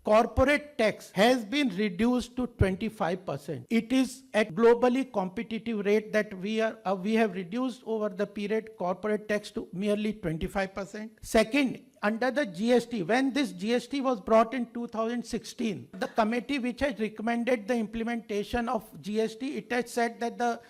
corporate tax has been reduced to 25%. It is at globally competitive rate that we have reduced over the period corporate tax to merely 25%. Second, under the GST, when this GST was brought in 2016, the committee which had recommended the implementation of GST, it had said that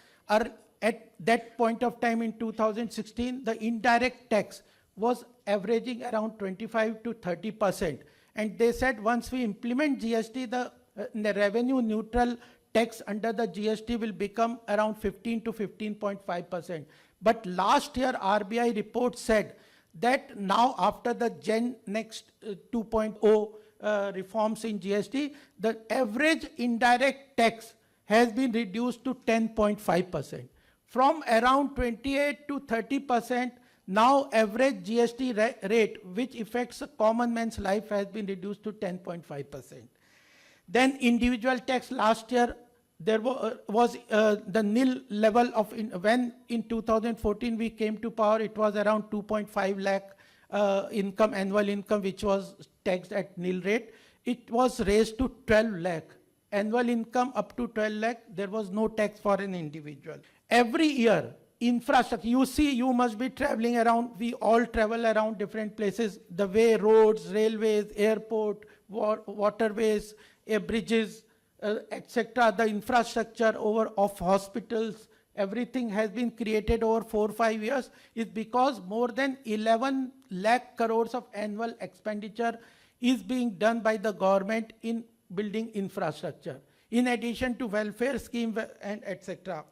at that point of time in 2016, the indirect tax was averaging around 25 to 30%. And they said once we implement GST, the revenue neutral tax under the GST will become around 15 to 15.5%. But last year RBI report said that now after the Gen Next 2.0 reforms in GST, the average indirect tax has been reduced to 10.5%. From around 28 to 30%, now average GST rate, which affects a common man's life, has been reduced to 10.5%. Then individual tax last year, there was the nil level of, when in 2014 we came to power, it was around 2.5 lakh annual income, which was taxed at nil rate. It was raised to 12 lakh. Annual income up to 12 lakh, there was no tax for an individual. Every year, infrastructure, you must be traveling around, we all travel around different places, the way roads, railways, airport, waterways, bridges, etc., the infrastructure of hospitals, everything has been created over 4 or 5 years, is because more than 11 lakh crores of annual expenditure is being done by the government in building infrastructure, in addition to welfare scheme and etc.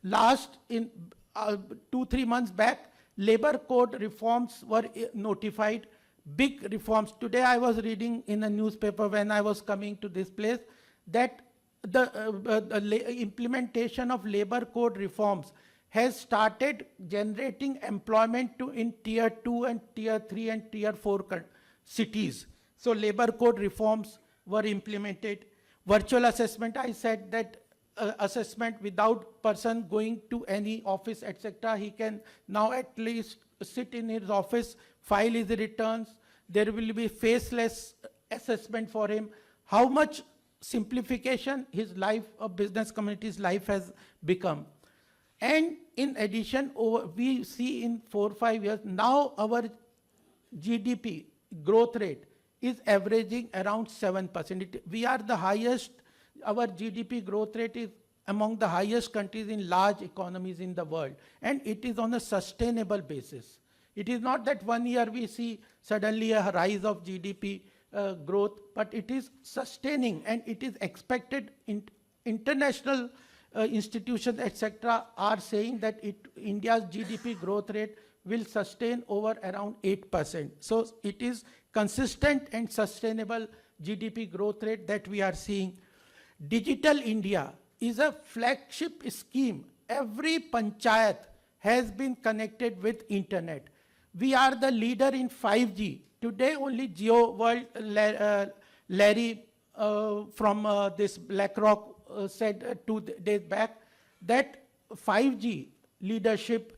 Last, in 2-3 months back, labor code reforms were notified, big reforms. Today I was reading in a newspaper when I was coming to this place that the implementation of labor code reforms has started generating employment in tier 2 and tier 3 and tier 4 cities. So labor code reforms were implemented. Virtual assessment, I said that assessment without person going to any office, etc. He can now at least sit in his office, file his returns. There will be faceless assessment for him. How much simplification his life, a business community's life has become. And in addition, we see in 4 or 5 years, now our GDP growth rate is averaging around 7%. We are the highest, our GDP growth rate is among the highest countries in large economies in the world. And it is on a sustainable basis. It is not that 1 year we see suddenly a rise of GDP growth, but it is sustaining, and it is expected. International institutions, etc., are saying that India's GDP growth rate will sustain over around 8%. So it is consistent and sustainable GDP growth rate that we are seeing. Digital India is a flagship scheme. Every panchayat has been connected with internet. We are the leader in 5G. Today only Geo World, Larry from this BlackRock said 2 days back that 5G leadership,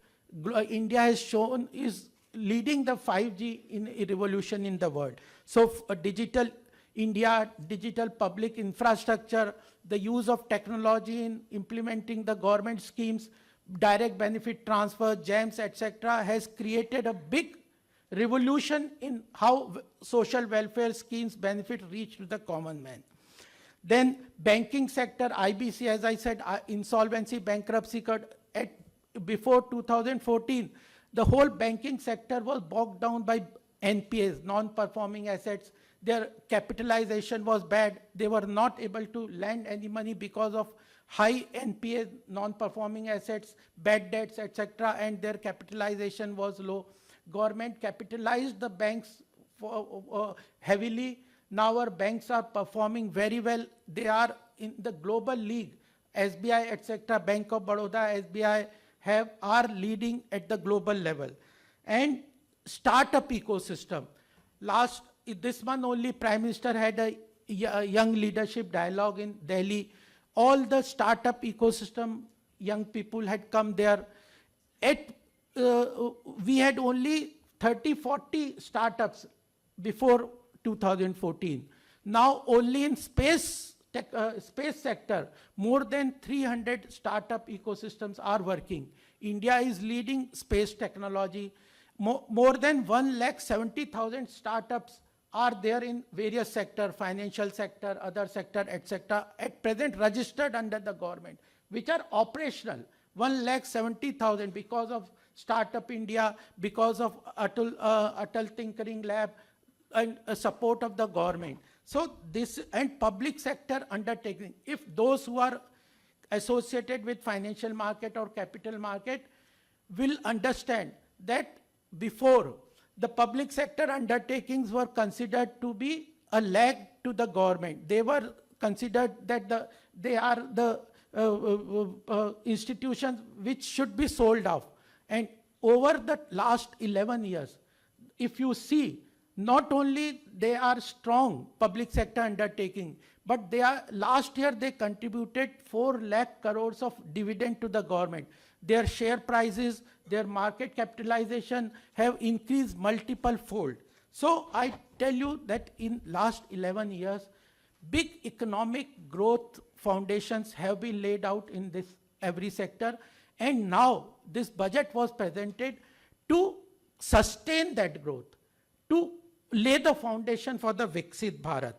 India has shown is leading the 5G in a revolution in the world. So digital India, digital public infrastructure, the use of technology in implementing the government schemes, direct benefit transfer, GEMS, etc., has created a big revolution in how social welfare schemes benefit reach to the common man. Then banking sector, IBC, as I said, insolvency, bankruptcy code. Before 2014, the whole banking sector was bogged down by NPAs, non-performing assets. Their capitalization was bad. They were not able to lend any money because of high NPA, non-performing assets, bad debts, etc., and their capitalization was low. Government capitalized the banks heavily. Now our banks are performing very well. They are in the global league. SBI, etc., Bank of Baroda, SBI are leading at the global level. And startup ecosystem. This month only, Prime Minister had a young leadership dialogue in Delhi. All the startup ecosystem, young people had come there. We had only 30-40 startups before 2014. Now only in space sector, more than 300 startup ecosystems are working. India is leading space technology. More than 1,70,000 startups are there in various sector, financial sector, other sector, etc. At present registered under the government, which are operational. 1,70,000 because of Startup India, because of Atal Tinkering Lab, and support of the government. So this and public sector undertaking, if those who are associated with financial market or capital market will understand that before the public sector undertakings were considered to be a lag to the government. They were considered that they are the institutions which should be sold off. And over the last 11 years, if you see, not only they are strong public sector undertaking, but last year they contributed 4 lakh crores of dividend to the government. Their share prices, their market capitalization have increased multiple fold. So I tell you that in last 11 years, big economic growth foundations have been laid out in this every sector. And now this budget was presented to sustain that growth, to lay the foundation for the Viksit Bharat.